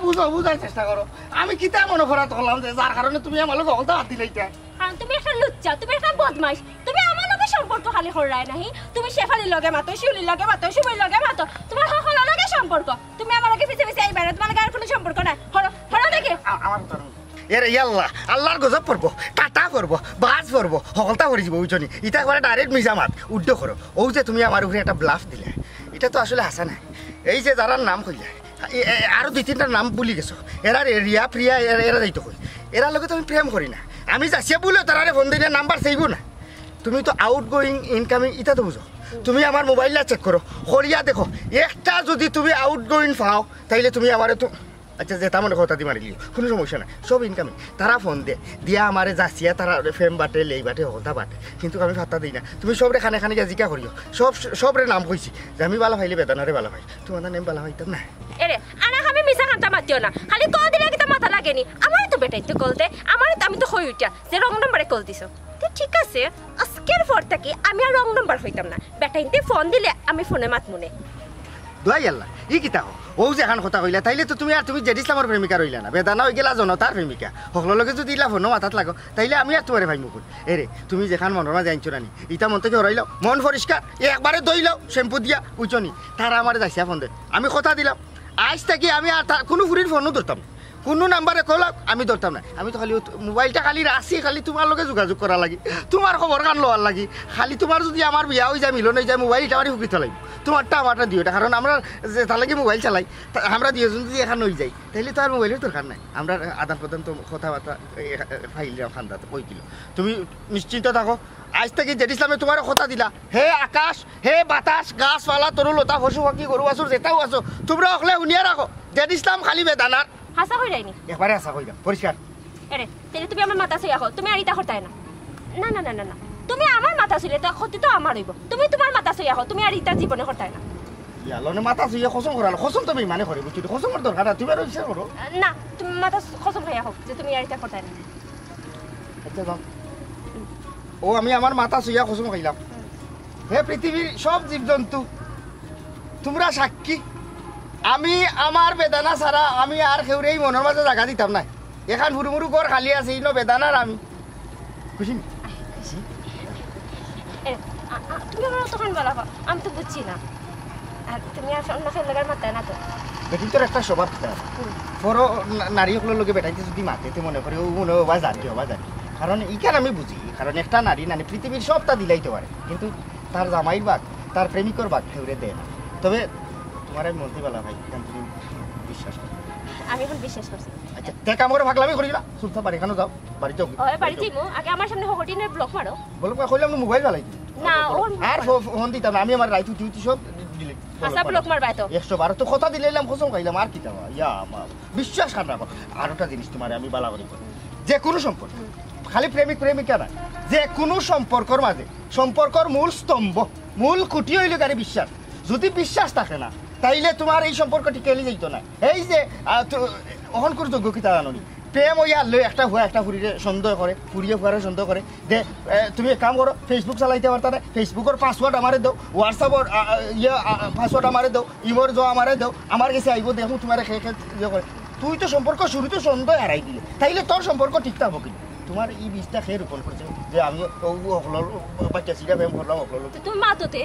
বুঝো বুঝার চেষ্টা করো আমি কিতা মনে করা করলাম যে যার কারণে তুমি আমার লোক হলতা হাত দিলে তুমি একটা লুচ্চা তুমি একটা বদমাইশ তুমি আমার লগে সম্পর্ক খালি হরাই নাহি তুমি শেফালির লগে মাতো শিউলির লগে মাতো শুভর লগে মাতো তোমার সকল লগে সম্পর্ক তুমি আমার লগে পিছে পিছে আইবা না তোমার লগে আর কোনো সম্পর্ক নাই হরো হরো দেখে আমার এরে ইয়াল্লাহ আল্লাহর গজব পড়বো টাটা করবো বাজ পড়বো হলতা করে যাব বুঝনি এটা একবারে ডাইরেক্ট মিজামাত উড্ড করো ও যে তুমি আমার উপরে একটা ব্লাফ দিলে এটা তো আসলে হাসা নাই এই যে যারা নাম কইলে আরো দুই তিনটা নাম বলি গেছো এরা রিয়া প্রিয়া এরা যাইতো কই এরা লগে তো আমি প্রেম করি না আমি যাচ্ছি বলে তারারে ফোন দিলে নাম্বার চাইব না তুমি তো আউট গোয়িং ইনকামিং এটা তো বুঝো তুমি আমার মোবাইলটা চেক করো করিয়া দেখো একটা যদি তুমি আউট গোয়িং পাও তাইলে তুমি আমার তো আচ্ছা যে তার কথা দিয়ে মারিলি কোনো সমস্যা নাই সব ইনকামিং তারা ফোন দে দিয়া আমারে যাচ্ছিয়া তারা ফেম বাটে লেই বাটে হতা বাটে কিন্তু আমি ভাত্তা দিই না তুমি সবরে খানে খানে গিয়ে জিকা করিও সবরে নাম কইছি যে আমি ভালো ভাইলে বেদানারে ভালো ভাই তোমার নাম ভালো ভাইতাম না এরে আনা আমি মিছা খান্তা মাতিও না খালি কল দিলে কি মাথা লাগেনি আমারই তো বেটাইতে কল দে আমারই তো আমি তো হই উঠা যে রং নম্বরে কল দিছো তো ঠিক আছে আজকের পর থেকে আমি আর রং নম্বর হইতাম না বেটাইতে ফোন দিলে আমি ফোনে মাত মনে দোয়াই আল্লাহ ই কিতা ও যে এখন কথা কইলা তাইলে তো তুমি আর তুমি জেড ইসলামের প্রেমিকা রইলা না বেদানা হয়ে গেলা জনতার প্রেমিকা সকলের লগে যদি ইলা ফোনো মাথাত লাগো তাইলে আমি আর তোমার ভাই মুকুল এরে তুমি যেখান মনের মাঝে আনছো রানি ইটা মন থেকে হরাইলাও মন পরিষ্কার একবারে দইলাও শ্যাম্পু দিয়া উচনি তারা আমার যাইছে ফোন দে আমি কথা দিলাম আজ থেকে আমি আর কোনো ফুরির ফোনও ধরতাম কোনো নাম্বারে কলক আমি ধরতাম না আমি তো খালি মোবাইলটা খালি রাখছি খালি তোমার লগে যোগাযোগ করা লাগি তোমার খবর কান লওয়ার লাগি খালি তোমার যদি আমার বিয়া হয়ে যায় মিলন হয়ে যায় মোবাইলটা আমার হুকিতে লাগবে তোমারটা আমারটা দিওটা কারণ আমরা যে তার লাগে মোবাইল চালাই আমরা দুজন যদি এখানে হয়ে যাই তাহলে তো আর মোবাইলের দরকার নাই আমরা আদান প্রদান তো কথাবার্তা ফাইলাম খান্দাতে কই দিল তুমি নিশ্চিন্ত থাকো আজ থেকে জেড ইসলামে তোমার কথা দিলা হে আকাশ হে বাতাস গাছপালা তরুলতা পশু পাখি গরু বাছুর যেটাও আছো তোমরা অকলে শুনিয়া রাখো জেড ইসলাম খালি বেদানার হাসা হই যায়নি একবারে হাসা হই যাও পরিষ্কার আরে তাহলে তুমি আমার মাথা ছুঁয়া তুমি আর ইটা করতাই না না না না না না তুমি আমার মাথা ছুঁলে তো ক্ষতি তো আমার হইব তুমি তোমার মাথা ছুঁয়া তুমি আর ইটা জীবনে করতাই না ইয়ালনে মাথা ছুঁয়ে খসম করালো খসম তুমি মানে করে বুঝছি খসমের দরকার তুমি আর ইচ্ছা করো না তুমি মাথা খসম খাইয়া হোক যে তুমি আর ইটা করতাই না আচ্ছা যাও ও আমি আমার মাথা ছুঁয়া খসম খাইলাম হে পৃথিবীর সব জীবজন্তু তোমরা সাক্ষী আমি আমার বেদানা ছাড়া আমি আর কেউরেই মনের মাঝে জায়গা দিতাম না এখান হুড়ুমুড়ু কর খালি আছে ইনো বেদানার আমি খুশি তুমি আমার তখন বলা আমি তো বুঝছি না আর তুমি আর অন্য ফেল লাগার মাথায় না তো বেটি তোর একটা স্বভাব বড় নারীসকলের লোকে বেটাইতে যদি মাতেতে মনে করে ও মনে হবা জানি হবা জানি কারণ ইখান আমি বুঝি কারণ একটা নারী নারী পৃথিবীর সবটা দিলাইতে পারে কিন্তু তার জামাইর বাঘ তার প্রেমিকর বাঘ কেউরে দেয় না তবে তোমার আমি মন্ত্রী বলা ভাই তুমি বিশ্বাস করো আমি এখন বিশ্বাস করছি আচ্ছা দেখা মোরে ভাগলামি করি না সুলতা বাড়ি কেন যাও বাড়ি যাও ওই বাড়ি যাইমু আগে আমার সামনে হগটিনের ব্লক মারো বলো কইলাম না মোবাইল চালাই না ওর আর ফোন দিতাম না আমি আমার রাইতু টিউটি সব ডিলিট আচ্ছা ব্লক মারবা তো 112 তো কথা দিলাম খসম খাইলাম আর কি দাও ইয়া বিশ্বাস কর রাখো আর একটা জিনিস তোমারে আমি বালা করি যে কোনো সম্পর্ক খালি প্রেমিক প্রেমিকা না যে কোনো সম্পর্কর মাঝে সম্পর্কর মূল স্তম্ভ মূল খুঁটি হইল গাড়ি বিশ্বাস যদি বিশ্বাস থাকে না তাইলে তোমার এই সম্পর্কটি কেলি যাইত না এই যে অহন করে যোগ্য কিতা জানি প্রেম ওই আনলে একটা হুয়া একটা ফুরিয়ে সন্দেহ করে ফুরিয়ে ফুয়ারে সন্দেহ করে যে তুমি এক কাম করো ফেসবুক চালাইতে পারতা না ফেসবুকের পাসওয়ার্ড আমারে দাও হোয়াটসঅ্যাপের পাসওয়ার্ড আমারে দাও ইমোর জো আমারে দাও আমার কাছে আইব দেখো তোমার ইয়ে করে তুই তো সম্পর্ক শুরুতে সন্দেহ হারাই দিলে তাইলে তোর সম্পর্ক ঠিক থাকবো কিন্তু তোমার এই বিষটা খেয়ে রোপণ করছে যে আমি বাচ্চা সিটা প্রেম করলাম তুমি মাতোতে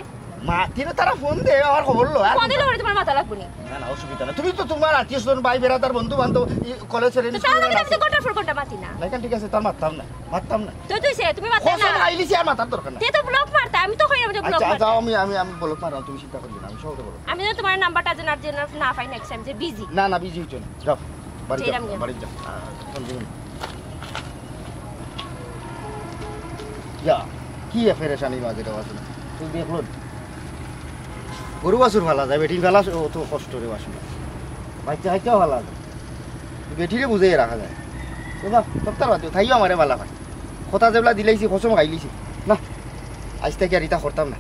মাতিলে তারা ফোন দে আমার খবর লো ফোন দিলে ওরে তোমার মাথা লাগবে না না অসুবিধা না তুমি তো তোমার আত্মীয়স্বজন ভাই বেড়াদার বন্ধু বান্ধব কলেজের কোনটা মাতি না না ঠিক আছে তার মারতাম না তো তুই সে তুমি মারতে না আইলিছি আর মাতার দরকার না তে তো ব্লক মারতা আমি তো কইলাম যে ব্লক মারতা যাও আমি ব্লক মারলাম তুমি চিন্তা করবে না আমি সব বলবো আমি তো তোমার নাম্বারটা জানার না পাই নেক্সট টাইম যে বিজি না বিজি হইছো না যাও বাড়ি যাও ফোন দিন ইয়া কি ফেরেশানি মাঝে দেওয়া আছে তুই দেখলো গরু বাছুর ভালা যায় বেটির ভালা ও তো কষ্ট রে বাসুন বাচ্চা হাইতেও ভালা যায় বেটিরে বুঝাই রাখা যায় বাবা সপ্তাহ বাদ থাইও আমারে ভালা ভাই কথা যেগুলা দিলাইছি খসম খাইলিছি না আজ থেকে আর ইটা করতাম না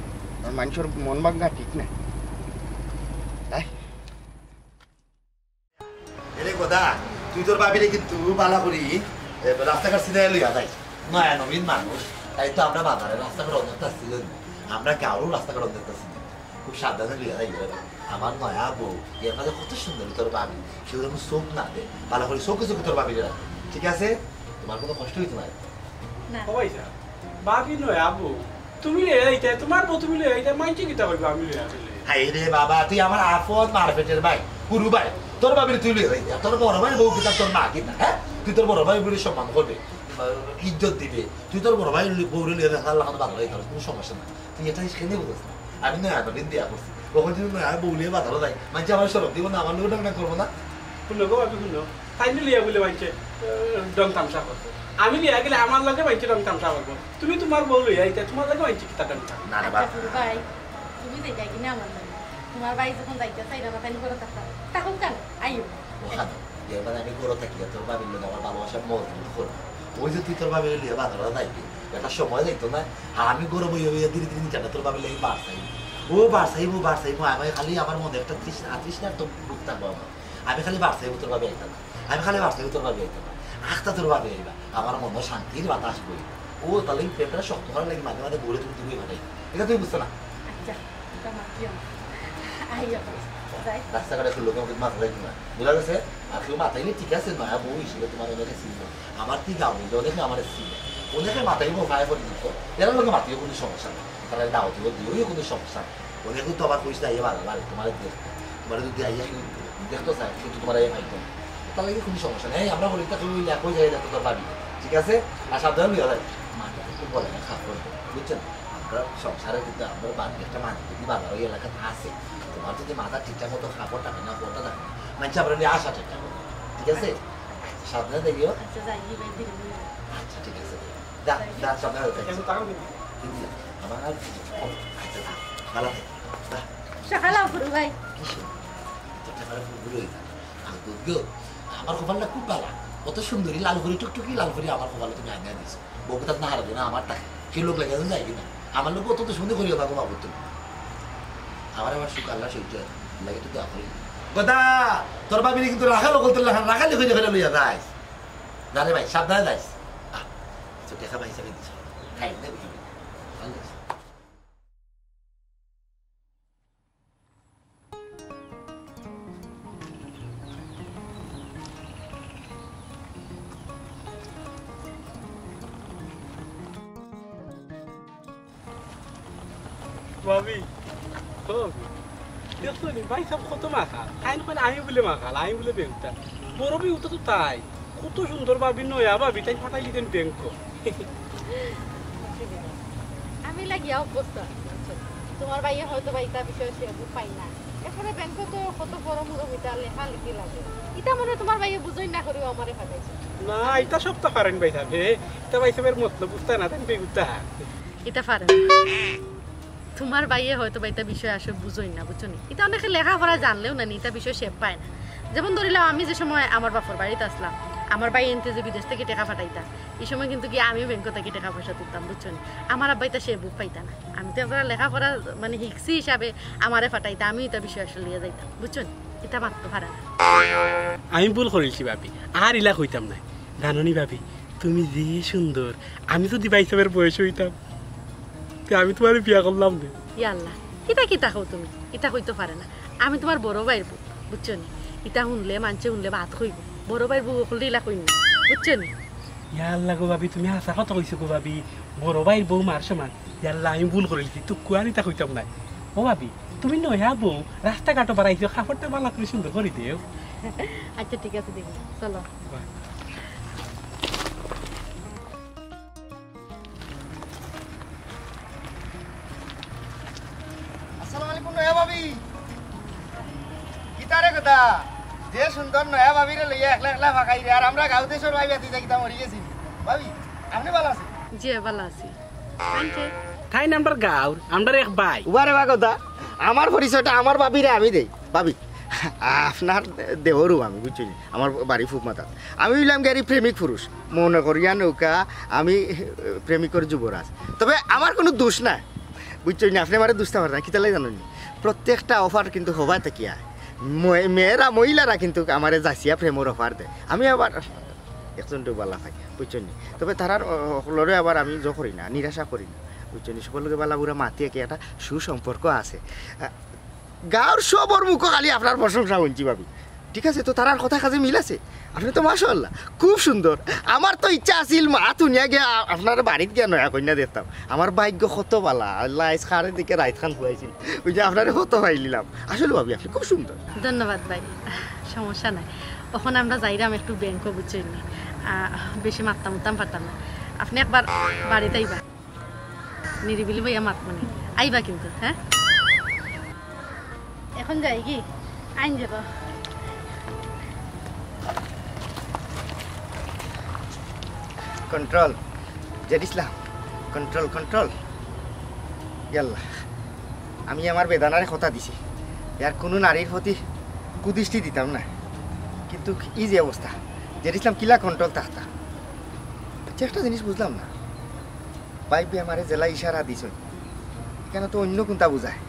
মানুষের মন ভাঙা ঠিক না এরে গোদা তুই তোর ভাবিলে কিন্তু ভালা করি রাস্তাঘাট সিধা লইয়া যাই নয়া নবীন মানুষ তাই তো আমরা বাজারে রাস্তাঘাট অন্ধকার ছিলেন আমরা কারো রাস্তাঘাট অন্ধকার ছিলেন খুব সাবধানে লিয়া যাই আমার নয়া বউ এর মাঝে কত সুন্দর তোর ভাবি সেগুলো চোখ না দে ভালো করে চোখে চোখে তোর ভাবি রাখে ঠিক আছে তোমার কোনো কষ্ট হইতো না পয়সা বাকি নয় আবু তুমি লে এইটা তোমার বউ তুমি লে এইটা মাইকে কিতা করবে আমি লে আসলে হাই রে বাবা তুই আমার আফত মারপেটের ভাই গুরু ভাই তোর ভাবির তুই লিয়ে হয়ে তোর বড় ভাই বউ কিতা তোর মা কিনা হ্যাঁ তুই তোর বড় ভাই বলে সম্মান করবে ইজ্জত দিবে তুই তোর বড় ভাই বউরে লিয়ে দেখার লাগানো ভালো হয়ে গেল কোনো সমস্যা না তুই এটা সেখানে বুঝছ না আমি নয় এতদিন দেওয়া করছি ওখানে যদি নয় বউ লিয়ে বাধালো যায় মানছে আমার সরব দিব না আমার লোক ডাক করবো না শুনো গো আমি শুনো তাই লিয়া বলে মাইছে ডং তামসা করবো আমি লিয়া গেলে আমার লগে মাইছে ডং তামসা করবো তুমি তোমার বউ লইয়া এইটা তোমার লগে মাইছে কিতা টামসা না না আচ্ছা ফুরু ভাই তুমি যাইতা কিনা আমার লাগে তোমার ভাই যখন যাইতে চাই না তাই করে থাকতা তখন কেন আইও ওখানে এবার আমি গরো থাকি তোর ভাবির লোক আমার ভালোবাসা মজবুত করবো ওই যে তুই তোর ভাবির লিয়ে বাধালো যাইবি একটা সময় যাইতো না আর আমি গরো বইয়ে বইয়ে ধীরে ধীরে নিচে তোর ভাবির লেগে বাড়ছাইবো আমি খালি আমার মনে একটা তৃষ্ণার তো বুক থাকবো আমার আমি খালি বাড়ছাইবো তোর ভাবে আইতাম আমি খালি বাড়ছাইবো তোর ভাবে আইতাম আখটা তোর ভাবে আইবা আমার মনে শান্তির বাতাস বই ও তাহলে প্রেমটা শক্ত করার লাগে মাঝে মাঝে ঘুরে তুমি তুমি ভাটাই এটা তুই বুঝছো না আচ্ছা তোমার কি আইও যাই রাস্তাঘাটে লোক আমাকে মাথা লাগবে না বোঝা গেছে আর কেউ মাথাইলে ঠিক আছে নয়া বউ হিসেবে তোমার অনেকে চিনবে আমার কি গাও নিলে অনেকে আমার চিনবে অনেকে মাথায় মোফায় করে দিত এরা লোকে মাতিও কোনো সমস্যা নেই তাহলে দাওয়াতি দিয়েও কোনো সমস্যা নেই অনেকে তো আবার কইস আইয়া ভালো ভালো তোমার দেখতো তোমার যদি আইয়া দেখতো চাই কিন্তু তোমার এই ভাইতো তাহলে কোনো সমস্যা নেই আমরা বলি তাকে ওই একই জায়গায় দেখতো তোর ভাবি ঠিক আছে আর সাবধান লিয়া যায় মাকে একটু বলে না খারাপ করবে বুঝছেন আমরা সংসারে কিন্তু আমরা বাড়ি একটা মানুষ যদি বাজার ওই এলাকাতে আছে তোমার যদি মাথা ঠিকঠাক মতো খাবার থাকে না পড়টা থাকে না মানুষ আমরা নিয়ে আসা ঠিকঠাক মতো ঠিক আছে সাবধানে দেখিও আচ্ছা যাই ভাই ধীরে ধীরে আচ্ছা ঠিক আছে দা দা সাবধানে কেন টাকা দিবি আমার আচ্ছা ভালো থাকে সকালে ফুরু ভাই আমার কপালটা খুব ভালো কত সুন্দরী লাল ঘড়ি টুকটুকি লাল ঘড়ি আমার কপালে তুমি আগে দিছো বউকে তার না হারাবে না আমার টাকা সে লোক লেগে যায় কিনা আমার লোক অত সুন্দর করিও থাকো বাবু তুমি আমার আমার সুখ আল্লাহ সহ্য লাগে তো দেওয়া করি কথা তোর ভাবি কিন্তু রাখালো করতে রাখালি হয়ে ফেলে লইয়া যাইস জানে ভাই সাবধানে যাইস দেখা ভাই হিসাবে দিছ খাই না বুঝবি ভালো লাগছে ভাবি দেখছো নি ভাই সব কত মাখা আইন করে আমি বলে মাখাল আমি বলে বেংকটা বড় বিউটা তো তাই কত সুন্দর ভাবি নয়া ভাবি তাই ফাটাই দিতেন ব্যাংক আমি লাগিয়া অভ্যস্ত তোমার ভাইয়া হয়তো ভাই তার বিষয়ে সে পাই না এখানে ব্যাংকে তো কত বড় মুরব্বিটা লেখা লিখি লাগে এটা মনে তোমার ভাইয়া বুঝই না করেও আমারে ফাটাইছে না এটা সব তো পারেন ভাই সাহেব এটা ভাই সাহেবের মতলব বুঝতে না তাই বেগুতা এটা পারে তোমার ভাইয়ে হয়তো বা এটা বিষয় আসে বুঝোই না বুঝছো নি এটা অনেকে লেখাপড়া জানলেও না এটা বিষয় সে পায় না যেমন ধরিলাম আমি যে সময় আমার বাপর বাড়িতে আসলাম আমার ভাই এনতে যে বিদেশ থেকে টাকা পাঠাইতাম এই সময় কিন্তু কি আমিও ব্যাংক থেকে টাকা পয়সা তুলতাম বুঝছো নি আমার আব্বাইটা সে বুক পাইতা না আমি তো আপনার লেখাপড়া মানে হিক্সি হিসাবে আমারে ফাটাইতাম আমি এটা বিষয় আসলে লিয়ে যাইতাম বুঝছো নি এটা মাত্র ভাড়া না আমি ভুল করেছি ভাবি আর ইলা কইতাম না জাননি ভাবি তুমি যে সুন্দর আমি যদি ভাই সাহেবের বয়স হইতাম আমি তোমার বিয়া করলাম না ইয়াল্লা এটা কি তাকো তুমি এটা হইতে পারে না আমি তোমার বড় ভাইয়ের বউ বুঝছো নি এটা শুনলে মানুষে শুনলে ভাত কইব বড় ভাইয়ের বউ হলে ইলা কইনি বুঝছো নি ইয়াল্লা গো ভাবি তুমি হাসা কথা কইছো গো ভাবি বড় ভাইয়ের বউ মার সমান ইয়াল্লা আমি ভুল করেছি তো কুয়ারিতা কইতাম না ও ভাবি তুমি নয়া বউ রাস্তাঘাটও বাড়াইছো খাবারটা ভালো করে সুন্দর করে দিও আচ্ছা ঠিক আছে দেখি চলো আসসালামু আলাইকুম নয়া ভাবি কিতারে কথা যে সুন্দর নয়া ভাবিরে লইয়া একলা একলা ফাঁকাই রে আর আমরা গাঁওতে সর ভাই বাতি যাইতা মরি গেছি ভাবি আপনি ভালো আছেন জি ভালো আছি আনতে তাই নাম্বার গাঁর আমরা এক ভাই উবারে বা কথা আমার পরিচয়টা আমার ভাবিরে আমি দেই ভাবি আপনার দেহরু আমি বুঝছি আমার বাড়ি ফুকমাতা আমি হইলাম গাড়ি প্রেমিক পুরুষ মনে করিয়া নৌকা আমি প্রেমিকর যুবরাজ তবে আমার কোনো দোষ নাই বুঝছি না আপনি আমার দুষ্টা পারেন কি তাহলে জানেন প্রত্যেকটা অফার কিন্তু হবাই থাকিয়া মেয়েরা মহিলারা কিন্তু আমার যাচিয়া প্রেমর অফার দেয় আমি আবার একজন ডুবালা খাই বুঝছেন তবে তারার হলরে আবার আমি করি না নিরাশা করি না বুঝছেন সকলকে বালা বুড়া মাতি একে একটা সুসম্পর্ক আছে গাঁর সবর মুখ খালি আপনার প্রশংসা শুনছি ভাবি ঠিক আছে তো তার কথা কাজে মিল আছে আপনি তো মাশাআল্লাহ খুব সুন্দর আমার তো ইচ্ছা আছিল মা তুনিয়া গিয়া আপনার বাড়িতে গিয়া নয়া কন্যা দেখতাম আমার ভাগ্য কত বালা আল্লাহ খারের দিকে রাইত খান খুয়াইছিল ওই যে আপনার কত পাইলিলাম আসলে ভাবি আপনি খুব সুন্দর ধন্যবাদ ভাই সমস্যা নাই তখন আমরা যাইরাম একটু ব্যাংকও বুঝছেন না বেশি মারতাম উত্তাম পারতাম না আপনি একবার বাড়িতে আইবা নিরিবিলি ভাইয়া মাতমনি আইবা কিন্তু হ্যাঁ এখন যাই কি আইন যাব কন্ট্রোল জেড ইসলাম কন্ট্রোল কন্ট্রোল ইয়াল্লাহ আমি আমার বেদানারে কথা দিছি ইয়ার কোনো নারীর প্রতি কুদৃষ্টি দিতাম না কিন্তু এই যে অবস্থা জেড ইসলাম কিলা কন্ট্রোল তাহতা একটা জিনিস বুঝলাম না বাইবি আমারে জেলা ইশারা দিছ এখানে তো অন্য কোনটা বুঝায়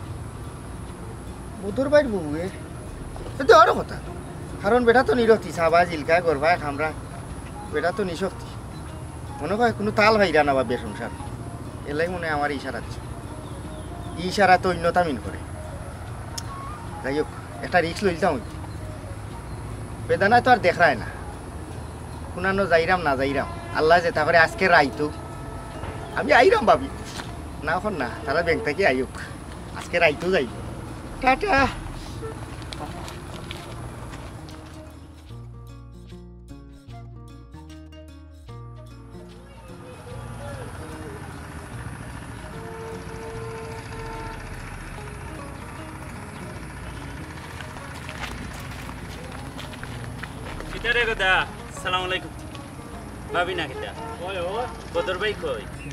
বুধর বাইর বহুয়ে তো আরো কথা কারণ বেটা তো নিরতি সাবা জিলকায় গর্ভায় খামরা বেটা তো নিশক্তি মনে হয় কোনো তাল ভাইরা না বা বেসংসার এলাই মনে হয় আমার ইশারা দিচ্ছে ইশারা তো অন্যতা মিন করে যাই হোক একটা রিক্স লইতাম বেদানায় তো আর দেখায় না কোনানো যাইরাম না যাইরাম আল্লাহ যে তারপরে আজকে রাইতো আমি আইরাম ভাবি না এখন না তারা ব্যাংক থেকে আইক আজকে রাইতো যাই টাটা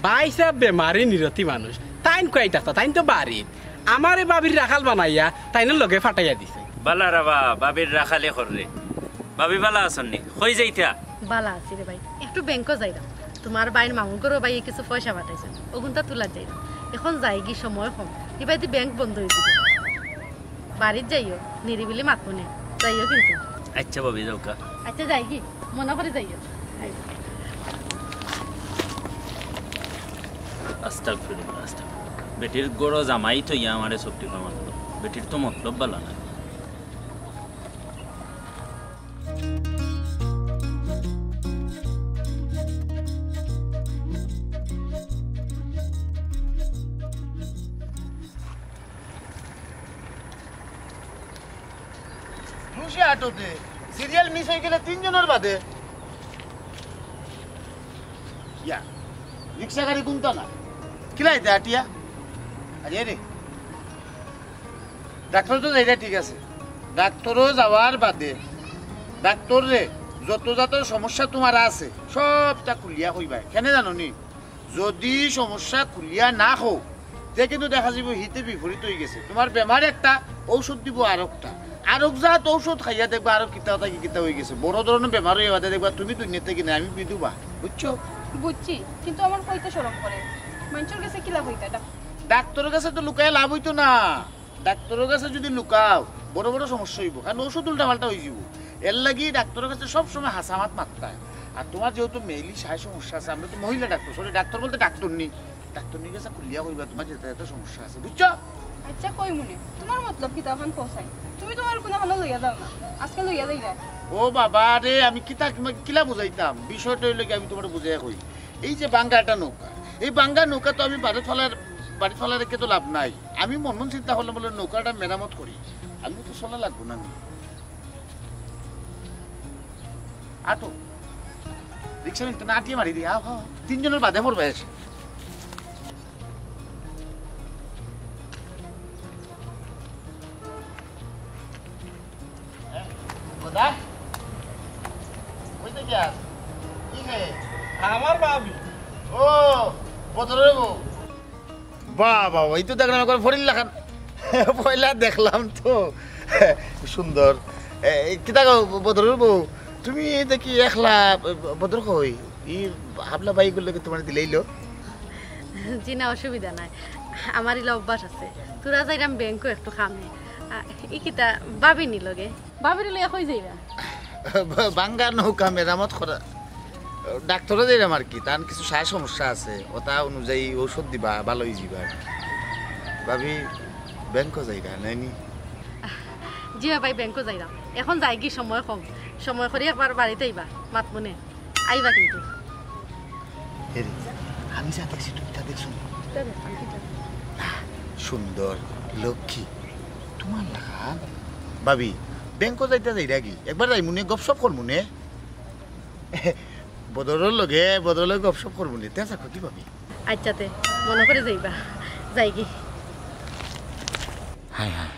বাইসা বেমারি নিরতি মানুষ তাইন কই থাকতো তাইন তো বাড়িত আমারে বাবির রাখাল বানাইয়া তাইনের লগে ফাটাইয়া দিছে বালা রাবা বাবির রাখালে কররে বাবি বালা আসননি কই যাইতা বালা আছি রে ভাই একটু ব্যাংকও যাইরাম তোমার বাইর মামুন করো ভাই কিছু পয়সা পাঠাইছেন ওগুনটা তোলা যাইরাম এখন যাই কি সময় কম এবার ব্যাংক বন্ধ হয়ে যাবে বাড়ির যাইও নিরিবিলি মাতমনে যাইও কিন্তু আচ্ছা বাবি যাওকা আচ্ছা যাই কি মনে করে যাইও আস্তাগফিরুল্লাহ বেটির গড় জামাই তো ইয়া আমারে সবটি মানলো বেটির তো মতলব বালা না মুশে আটোতে সিরিয়াল মিস হয়ে গেলে তিনজনের বাদে ইয়া রিক্সা গাড়ি কোনটা না কিলাই দে আটিয়া আরে রে ডাক্তার তো যাইটা ঠিক আছে ডাক্তারও যাওয়ার বাদে ডাক্তার রে যত যত সমস্যা তোমার আছে সবটা খুলিয়া কইবা কেন জানো নি যদি সমস্যা খুলিয়া না হও তে কিন্তু দেখা যাব হিতে বিপরীত হয়ে গেছে তোমার বেমার একটা ঔষধ দিব আরেকটা আরক জাত ঔষধ খাইয়া দেখবা আরো কিতা থাকি কিতা হয়ে গেছে বড় ধরনের বেমার হয়ে বাদে দেখবা তুমি দুনিয়া থেকে না আমি বিধুবা বুঝছো বুঝছি কিন্তু আমার কইতে শরম করে মানুষের কাছে কি লাভ হইতা ডাক্তারের কাছে তো লুকায় লাভ হইতো না ডাক্তারের কাছে যদি লুকাও বড় বড় সমস্যা হইব কারণ ওষুধ উল্টা পাল্টা হয়ে যাব এর লাগি ডাক্তারের কাছে সবসময় হাসামাত মাত্রায় আর তোমার যেহেতু মেইলি সাই সমস্যা আছে আমরা তো মহিলা ডাক্তার সরি ডাক্তার বলতে ডাক্তার নি কাছে খুলিয়া কইবা তোমার যেতে এত সমস্যা আছে বুঝছো আচ্ছা কই মনে তোমার মতলব কি তখন পৌঁছাই তুমি তোমার কোনো হলো লইয়া দাও না আজকে লইয়া দেই না ও বাবা রে আমি কিলা বুঝাইতাম বিষয়টা হইলে আমি তোমার বুঝাইয়া কই এই যে বাঙ্গাটা নৌকা এই বাঙ্গা নৌকা তো আমি বাড়ি ফলা রেখে তো লাভ নাই আমি মন চিন্তা করলাম বলে নৌকাটা মেরামত করি আমি তো চলা লাগবো না আমি আটো রিক্সা নিতে না আটিয়ে মারি দিই তিনজনের বাদে পড়বে এসে আমার বাবি ও বদরের বউ বাবা এই তো দেখলাম একবার ফরিল লাখান পয়লা দেখলাম তো সুন্দর কিতা বদরের বউ তুমি দেখি একলা বদর কই ই হাবলা বাইগুলোকে তোমার দিলেইলো জি না অসুবিধা নাই আমার ইলা অভ্যাস আছে তোরা যাইরাম ব্যাংকও একটু খামে ই কিতা বাবি নিলগে বাবির লইয়া কই যাইবা বাঙ্গা নৌকা মেরামত করা ডাক্তারও দিলাম আর কি, তার কিছু সায় সমস্যা আছে, ওটা অনুযায়ী ঔষধ দিবা, ভালো হয়ে যাবা আর কি। ভাবি ব্যাংকও যাইরা নাইনি? জি ভাই ব্যাংকও যাইলাম, এখন যাই কি সময় কম, সময় করে একবার বাড়িতে আইবা, মাত মনে আইবা কিন্তু। আমি যা দেখছি তুমি তা দেখছো সুন্দর লক্ষ্মী তোমার লাগা। ভাবি ব্যাংকও যাইতে যাইরা কি একবার যাই মনে গপসপ কর মনে বদরের লগে গপসপ কর মনে তে থাকো কি ভাবি? আচ্ছাতে মনে করে যাইবা, যাই কি। হায় হায়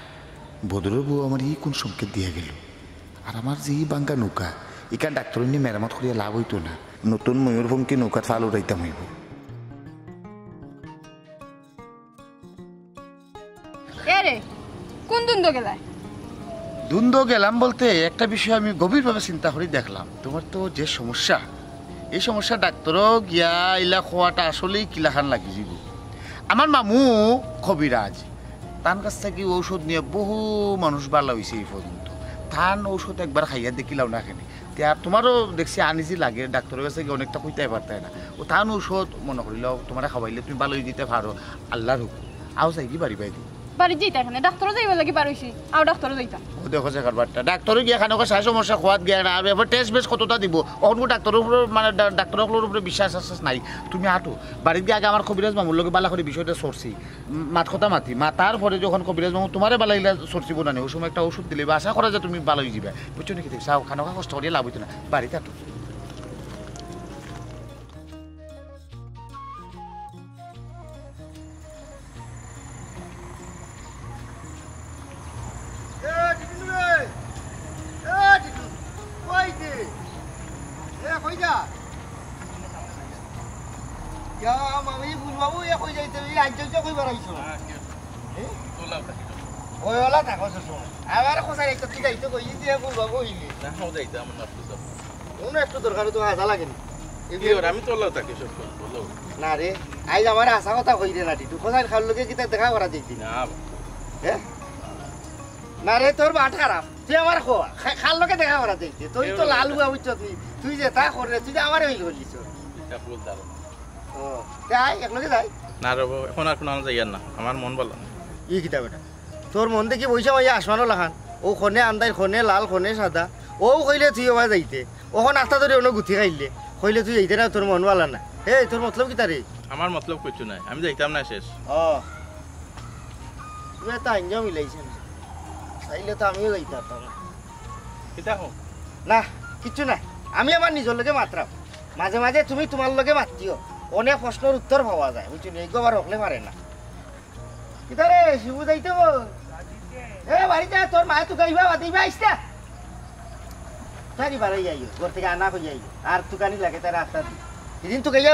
বদরের বউ আমার ই কোন সংকেত দিয়া গেল, আর আমার যে বাঙ্কা নৌকা এখান ডাক্তার নিয়ে মেরামত করিয়া লাভ হইতো না, নতুন ময়ূরভঙ্গি নৌকা ফাল উড়াইতাম হইব। এরে কোন দুন্দ গেলায়? দ্বন্দ্ব গেলাম বলতে একটা বিষয় আমি গভীরভাবে চিন্তা করে দেখলাম, তোমার তো যে সমস্যা, এই সমস্যা ডাক্তারও গিয়া ইলা খোয়াটা আসলেই কিলাখান লাগি যাব। আমার মামু কবিরাজ, তার কাছ থেকে ঔষধ নিয়ে বহু মানুষ ভালো হয়েছে এই পর্যন্ত। থান ঔষধ একবার খাইয়া দেখিলাম না এখানে, আর তোমারও দেখছি আনিজি লাগে, ডাক্তারের কাছে গিয়ে অনেকটা কইতে পারতে না। ও থান ঔষধ মনে করিলেও তোমার খাওয়াইলে তুমি ভালো দিতে পারো, আল্লাহর হুকুম। আও চাই কি বাড়ি পাই দি বাড়ি যাইতা এখানে ডাক্তারও যাইবা লাগি পারইছি, আর ডাক্তারও যাইতা। ও দেখো যে কারবারটা ডাক্তারে গিয়ে খানো সাই সমস্যা খোয়াত গিয়া না, এবার টেস্ট বেশ কতটা দিব, অন্য ডাক্তারের উপরে মানে ডাক্তারের উপরে বিশ্বাস আশ্বাস নাই। তুমি আটো বাড়ির গিয়ে আগে আমার কবিরাজ মামুর লোকে বালা করে বিষয়টা সরছি, মাত কথা মাতি তারপরে যখন কবিরাজ মামু তোমারে বালা গিলা সরছি বোনা নেই, ওই সময় একটা ওষুধ দিলে বা আশা করা যায় তুমি ভালো হয়ে যাবে, বুঝছো নাকি? চাও খানো কষ্ট করিয়ে লাভ হইতো না, বাড়িতে আটো। না রে আজ আমার আশা কথা কই রে না টিটু, খোঁজাই খাওয়ার লোকে কি দেখা করা যাইতি না রে, তোর বাট খারাপ, তুই আমার খোয়া খাল লোকে দেখা করা যাইতি, তুই তো লাল হুয়া বুঝছ, তুই যে তা করে তুই যে আমার হইল বলিস। ও তাই একলগে যাই না রব, এখন আর কোনো যাইয়ার না, আমার মন ভালো না। ই কিতা বেটা তোর মন দেখি বইসা মাইয়া আসমানো লাখান, ও খনে আন্দাই খনে লাল খনে সাদা, ও কইলে তুই ওবা যাইতে, ওখন আস্তা ধরে অন্য গুথি খাইলে কইলে তুই যাইতে না, তোর মন ভালো না। হে তোর মতলব কিতা রে? আমার মতলব কিছু নাই, আমি যাইতাম না শেষ। ও তুই একটা আঞ্জা মিলাইছেন, চাইলে তো আমিও যাইতে পারতাম না। কিতা হোক না কিচ্ছু নাই, আমি আমার নিজের লগে মাত্রাম, মাঝে মাঝে তুমি তোমার লগে মাতিও, অনেক প্রশ্নের উত্তর পাওয়া যায়, বুঝছো? একবার হকলে পারে না। কিতা রে শিবু যাইতে বল, এ বাড়িতে তোর মায়ে তো গাইবা বাদিবা আইসটা তারি বাড়াই যাইও, ঘর থেকে আনা হয়ে যাইও, আর তুকানি লাগে তার রাস্তা দি এদিন তো গাইয়া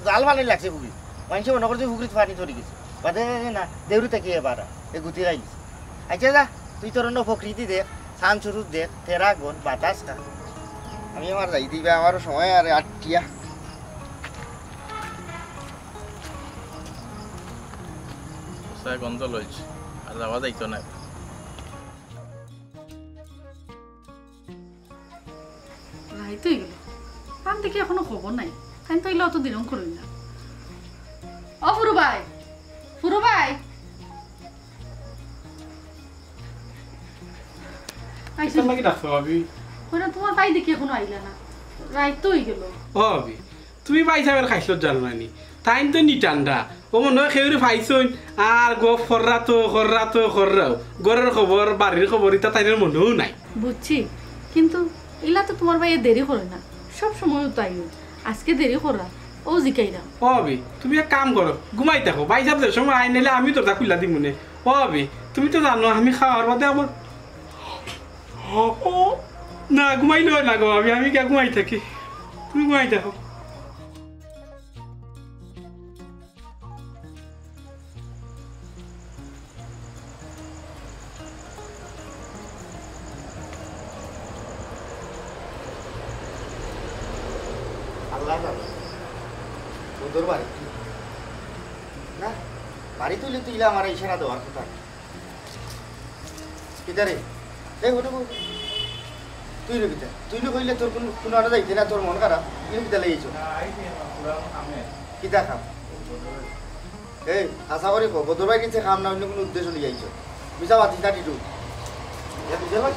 জাল মানে লাগছে পুকুরি, মানুষ মনে করছে পুকুরিতে পানি ধরে গেছে, বাদে না দেউরি থেকে এবার এ গুতি গাইছে। আচ্ছা যা তুই তোর অন্য প্রকৃতি দেখ, সান চুরুত দেখ, তেরা গন বাতাস খা, আমি আমার যাই দিবা, আমারও সময় আর আটটিয়া। গন্ধ লইছে আর যাওয়া যাইতো না। রাইতই গেল, কান থেকে এখনো খবর নাই, তাই তো এলে অত দিরম করই না। ও ফুরু ভাই, ফুরু ভাই তোমার ভাই দেখি এখনো আইলা না, রাইতই গেল। ও ভাবি তুমি পাইছাবের খাইছ জানমানি, তাই তো নি ঠান্ডা, ও মনে হয় খেউরি পাইছই আর গপ খর্রাও গরের খবর বাড়ির খবর ইতা তাইনের মনেও নাই। বুঝছি, কিন্তু এলা তো তোমার ভাইয়ে দেরি করে না, সব সময় তাই আজকে দেরি করা ও জিকাইরা। ও ভাবি তুমি এক কাম করো, ঘুমাই থাকো, ভাই সাহেব যে সময় আই নিলে আমি তোর তা খুলা দিই মনে। ও ভাবি তুমি তো জানো আমি খাওয়ার বাদে আমার না ঘুমাইলে হয় না গো ভাবি, আমি কে ঘুমাই থাকি, তুমি ঘুমাই থাকো। তোর বাড়ি না বাড়ি তুলি তুইলে আমার ইশারা দেওয়ার কথা। কিদারে তুই রবিতা তুই নো কইলে তোর কোনো আনা যাইতে না তোর মন খারাপ ইনো কিতা লাগিয়েছো কিতা খাম এই আশা করি কো বদর ভাই কিছু খাম না অন্য কোনো উদ্দেশ্য নিয়ে আইছো বুঝা পাচ্ছিস না টিটু বুঝে ভাই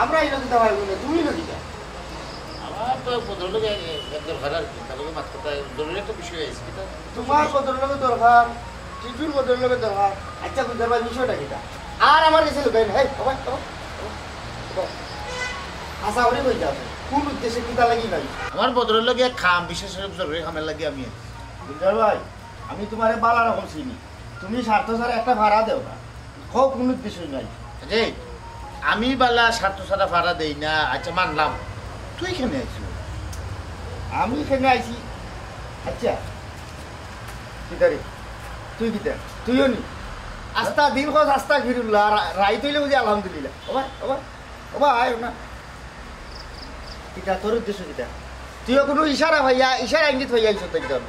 আমরা এই নদীতে ভাই বলে তুমি নদীটা আমার তো ভদ্রলোক একজন খারাপ তাহলে মাত্র জরুরি একটা বিষয় আছে কিতা তোমার ভদ্রলোকের দরকার টিটুর ভদ্রলোকের দরকার আচ্ছা বুঝতে ভাই বিষয়টা কিটা আর আমার কাছে লুকাই না আশা করি কই যাবে কোন উদ্দেশ্যে কিতা লাগি নাই আমার ভদ্রলোকে খাম বিশেষ জরুরি খামের লাগে আমি বুঝতে ভাই আমি তোমারে বালা রকম চিনি তুমি স্বার্থ ছাড়া একটা ভাড়া দেও না খুব কোন উদ্দেশ্য নাই রে আমি বালা স্বার্থ ছাড়া ভাড়া দেই না আচ্ছা মানলাম তুই এখানে আছিস আমি এখানে আইছি আচ্ছা কিতারে তুই কিতা তুইও নি আস্তা দিন খোঁজ আস্তা ফিরুল্লাহ রাই তৈলে বুঝি আলহামদুলিল্লাহ ওবা ওবা ওবা আয় না কিতা তোর উদ্দেশ্য কিতা তুইও কোনো ইশারা ভাইয়া ইশারা ইঙ্গিত হইয়া আইছ তো একদম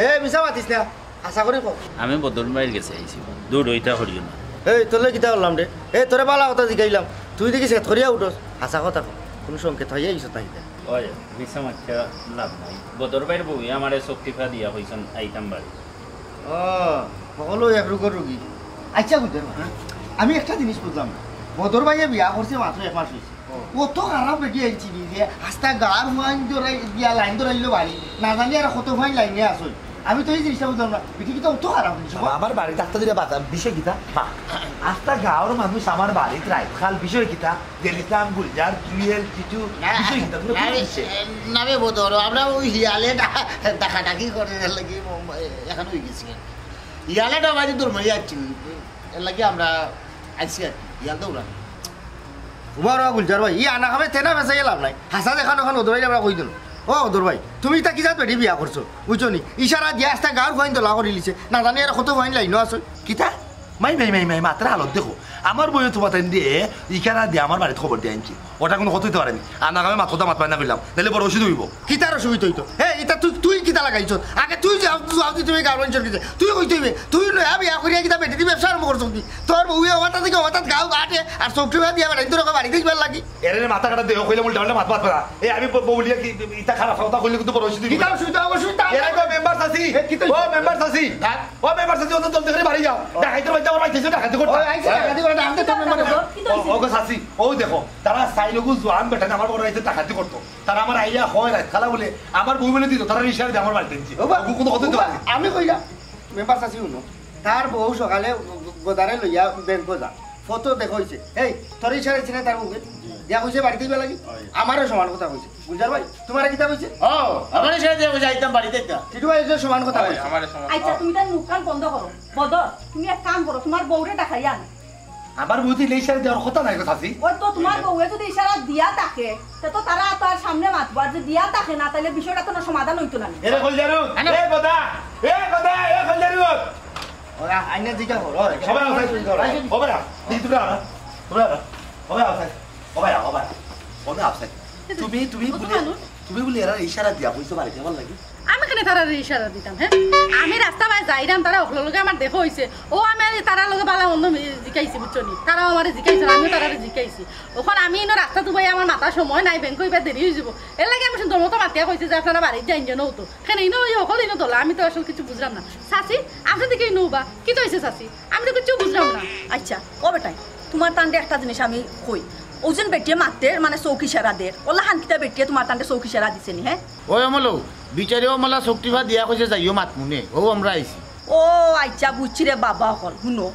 এ মিছা মাতিস না আশা করি কম আমি বদল বাইর গেছে আইছি দূর হইতা করিও না এই তোলে কিতা করলাম রে এই তোরে বালা কথা জিগাইলাম তুই দেখি সেট করিয়া উঠোস হাসা কথা কম কোনো সংকেত হইয়া আইছ তাইতে ওই মিছা মাত্রা লাভ নাই বদর বাইর বউ আমার শক্তিফা দিয়া হইছন আইতাম বাড়ি ও সকলো এক রোগের রোগী আচ্ছা বুঝতে আমি একটা জিনিস বুঝলাম বদর ভাইয়ে বিয়া করছে মাত্র 1 মাস হয়েছে কত খারাপ রেখে আইছি যে আস্তা গার হুয়াইন ধরাই দিয়া লাইন ধরাইলো বাড়ি না জানি আর কত ফাইন লাইনে আসল আমি তো এই জিনিসটা বুঝলাম না বিটি কি তো অত খারাপ হয়েছে আমার বাড়ি ডাক্তার দিলে বাতা বিষয় কিতা আস্তা গাঁৱৰ মানুষ আমার বাড়িত রাইত খাল বিষয় কিতা জেলিতাম গুলজার জুয়েল টিটু বিষয় কিতা নামে বদর আমরা ওই হিয়ালে ডাকাডাকি করে লাগি এখন হয়ে গেছি হিয়ালে ডাবাজি দৌড়মারি আসছি এর লাগে আমরা আইসি আর কি হিয়াল দৌড়া উবার গুলজার ভাই ই আনা খাবে তেনা বেসাই লাভ নাই হাসা দেখানো এখন ওদরাই আমরা কই দিল ও ওদর ভাই তুমি তা কি জাত বেটি বিয়া করছো বুঝছো নি ইশারা দিয়া আস্তা গাঁর ফাইন দলা করে লিছে না জানি আর কত ফাইন লাইনো আছে কিতা মাই মাত্র আলোক দেখো আমার বইয়ে তোমার দিয়ে ইখানা দিয়ে আমার বাড়িতে খবর দিয়ে আনছি ওটা কোনো কথা হইতে পারেনি আনা আমি মাথা মাত পাই না করলাম তাহলে বড় ওষুধ হইব কিতার অসুবিধা হইতো হে এটা তুই কিতা লাগাইছ আগে তুই যাও তুমি গার্মেন্টসের কিতে তুই কই তুই নয়া বিয়া করিয়া কিতা বেটি ব্যবসা আরম্ভ করছ কি তোর বউয়ে হঠাৎ থেকে হঠাৎ গাও গাটে আর চৌকি ভাই দিয়া বেড়াই তোর বাড়ি থেকে বের লাগি এর মাথা কাটা দেহ কইলে উল্টা মাত পাত পারা এই আমি বউলিয়া কি ইটা খারাপ কথা কইলে কিন্তু বড় ওষুধ হইব কিতা অসুবিধা এর কো মেম্বার সাসি ও মেম্বার সাসি অন্য চলতে করে বাড়ি যাও ডাকাইতে বাড়ি যাও বাইতে ডাকাইতে করতে ওই আইছে ডাকাতি করে ডাকতে তোর মেম্বার ওগো সাসি ও দেখো তারা সাইলগু জোয়ান বেটা আমার বড় আইতে ডাকাতি করতো তারা আমার আইয়া হয় রাত খালা বলে আমার বউ বলে দিত তারা ইশারা দিয়ে আমার বাড়িতে দিচ্ছে কোনো কথা তো আমি কইলা মেম্বার চাচি শুনো তার বউ সকালে গোদারে লইয়া ব্যাংক যা ফটো দেখাইছে এই তোর ইশারা ছিল তার মুখে দিয়া কইছে বাড়িতে গিয়ে লাগি আমারও সমান কথা কইছে গুলজার ভাই তোমার কিতা কইছে ও আমার ইশারা দিয়ে যাইতাম বাড়িতে একটা ঠিক আছে সমান কথা কইছে আচ্ছা তুমি তার মুখ কান বন্ধ করো বদর তুমি এক কাম করো তোমার বউরে দেখাইয়া আনো আমার বউ দিলে ইশারা দেওয়ার কথা নাই কথা সাসি ওই তো তোমার বউয়ে যদি ইশারা দিয়া থাকে তো তারা তার সামনে মাতবো আর যে দিয়া থাকে না তাহলে বিষয়টা তো সমাধান হইতো না এরে কলজারু এ গদা এ কলজারু ওরা আইনা জিকা হল সবাই আউসাই ওবে না দিই তোমরা ওবে আউসাই তুমি বলি এরা ইশারা দিয়া বুঝতে পারে কেমন লাগে আমি কেন তারা ইশারা দিতাম হ্যাঁ আমি রাস্তা বাই যাইরাম তারা ওগুলো লগে আমার দেখো হইছে ও আমি তারা লগে বালা অন্য জিকাইছি বুঝছো নি তারাও আমার জিকাইছে আমিও তারা জিকাইছি ওখানে আমি ইনো রাস্তা দুবাই আমার মাথার সময় নাই ব্যাংক হইবা দেরি হয়ে যাব এর লাগে আমি সুন্দর মতো মাতিয়া কইছি যে আপনারা বাড়িতে যাইন যেন হতো কেন ইনো ওই সকল ইনো দোলা আমি তো আসলে কিছু বুঝলাম না চাচি আপনার দিকে নৌবা কি তো হয়েছে চাচি আমি তো কিছু বুঝলাম না আচ্ছা ও বেটাই তোমার তান্ডে একটা জিনিস আমি কই ওজন বেটিয়ে মারতে মানে চৌকি সেরা দের ওলা হানকিটা বেটিয়ে তোমার তান্ডে চৌকি সেরা দিছে নি হ্যাঁ ওই আমলো বিচারেও মালা শক্তিফা দিয়া কইছে যাইও মাত মুনে ও আমরা আইছি ও আচ্ছা বুঝছি রে বাবা হল শুনো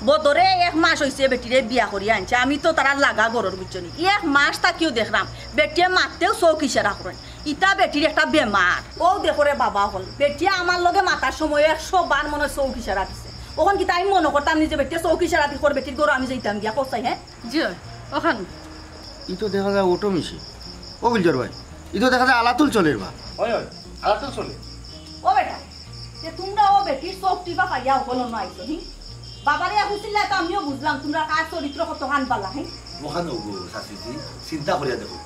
বদরে 1 মাস হয়েছে বেটিরে বিয়া করিয়া আনছে আমি তো তারা লাগা গরর বুঝছি 1 মাস তাকিও দেখলাম বেটিয়ে মারতেও চৌকি সেরা করেন ইটা বেটির একটা বেমার ও দেখো রে বাবা হল বেটিয়া আমার লগে মাতার সময় 100 বার মনে চৌকি সেরা দিছে ওখান কি তাই মনে করতাম নিজে বেটিয়ে চৌকি সেরা দি করে বেটির গরু আমি যাইতাম গিয়া কোথায় হ্যাঁ জি ওখান ই তো দেখা যায় অটো মিশি ও গুলজার ভাই ই তো দেখা যায় আলাতুল চলের বা ওই আলাতুল চলে ও বেটা যে তোমরা ও বেটির চৌকি বা পাইয়া হলো না আইছো হি বাবারে হুসিল্লা তো আমিও বুঝলাম তোমরা কার চরিত্র কত হান পালা হ্যাঁ ওখানে ওগো সাসিজি চিন্তা করিয়া দেখো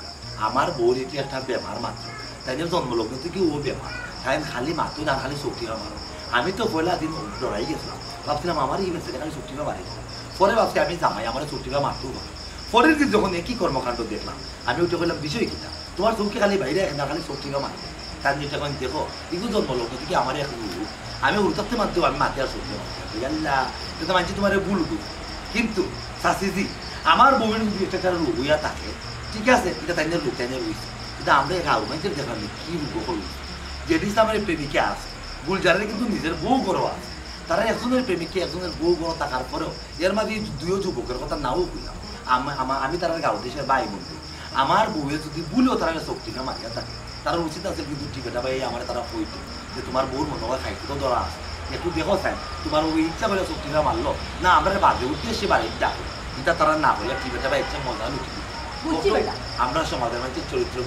আমার বউর এটি একটা বেমার মাত্র তাই জন্মলগ্ন থেকে ও বেমার তাই খালি মাত্র না খালি শক্তি আমার আমি তো পয়লা দিন ডরাই গেছিলাম ভাবছিলাম আমার এই বেঁচে খালি শক্তি বাড়ি পরে ভাবছি আমি জামাই আমার চৌকিটা মারতেও পারি পরের দিন যখন একই কর্মকাণ্ড দেখলাম আমি ওইটা বললাম বিষয় কিনা তোমার চৌকি খালি বাইরে এখন খালি চৌকিটা মারে তার যেটা এখন দেখো এগুলো জন্মলগ্ন থেকে আমার এখন আমি উড়তাতে মারতেও আমি মাতে আর চৌকি মারতে আল্লাহ কিন্তু মানছি তোমার ভুল কিন্তু শাশিজি আমার বউয়ের যদি একটা রোগ হইয়া থাকে ঠিক আছে এটা তাই রোগ তাই রয়েছে কিন্তু আমরা এক আলমাইতে দেখলাম কি রোগ হল যেটি আমার প্রেমিকা আছে গুলজারের কিন্তু নিজের বউ গড় আছে তারা একজনের প্রেমিকা একজনের বউ গড় থাকার পরেও এর মাঝে দুইও যুবকের কথা নাও কইলাম আমি তারা গাঁও দেশের বাই বলতে আমার বউয়ে যদি ভুলেও তারা শক্তিটা মারিয়া থাকে তারা উচিত আছে কিন্তু টিকেটা বা এই আমার তারা কইতো যে তোমার বউর মনে হয় খাইতে তো ধরা আছে একটু দেখো চাই তোমার ওই ইচ্ছা করে শক্তিটা মারলো না আমরা বাজে উঠতে সে বাড়ির ডাকো কিন্তু তারা না হলে টিকেটা বা ইচ্ছা মজা লুটি আমরা সমাজের মধ্যে চরিত্র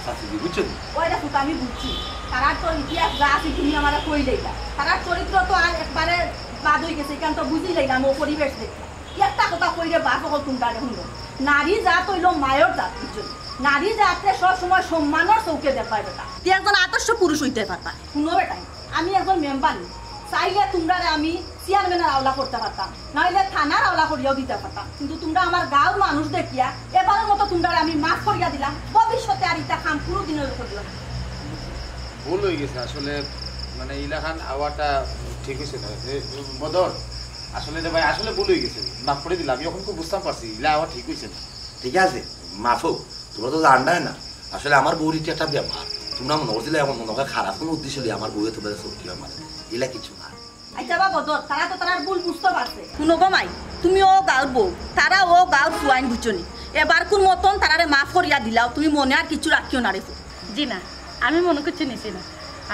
শাস্তি বুঝছেন ওইটা তো আমি বুঝছি তারা তো ইতিহাস যা আছে তুমি আমার কই দেইলা তারা চরিত্র তো আর একবারে বাদ হয়ে গেছে কেন তো বুঝি লাইলাম ও পরিবেশ দেখলাম একটা কথা কইরে বাপ সকল তোমরা শুনলো নারী জাত হইল মায়ের জাত বুঝছেন নারী জাতকে সবসময় সম্মানের চৌকে দেখায় বেটা তুই একজন আদর্শ পুরুষ হইতে পারবা শুনো বেটাই আমি একজন মেম্বার চাইলে তোমরা আমি চেয়ারম্যানের আওলা করতে পারতাম নাহলে থানার আওলা করিয়াও দিতে পারতাম কিন্তু তোমরা আমার গাঁওর মানুষ দেখিয়া এবারের মতো তোমরা আমি মাফ করিয়া দিলাম ভবিষ্যতে আর ইটা খাম কোনো দিনের করলাম ভুল হয়ে গেছে আসলে মানে ইলাখান আওয়াটা ঠিক হয়েছে না বদর আসলে ভাই আসলে ভুল হয়ে গেছে মাফ করে দিলাম আমি এখন খুব বুঝতাম পারছি ইলা আওয়া ঠিক হয়েছে না ঠিক আছে মাফো তোমরা তো জানডায় না আসলে আমার বউরিটি একটা ব্যাপার তোমরা মনে করছিলে এমন মনে হয় খারাপ কোনো উদ্দেশ্য নেই আমার বউয়ে তোমাদের শক্তি হয় মানে এলা কিছু না আচ্ছা বাবা বদর তারা তো তার ভুল বুঝতে পারছে শুনো গো মাই তুমি ও গাঁর বউ তারা ও গাঁর ফুয়াইন বুঝছনি এবার কোন মতন তারারে মাফ করিয়া দিলাও তুমি মনে আর কিছু রাখিও না রে জি না আমি মনে করছি নিছি না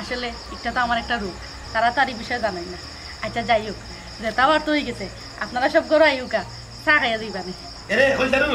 আসলে এটা তো আমার একটা রূপ তারা তো আর এই বিষয়ে জানাই না আচ্ছা যাই হোক যেটা আর তো হয়ে গেছে আপনারা সব গরু আইউকা চা খাইয়া দিবানে এরে কই যারু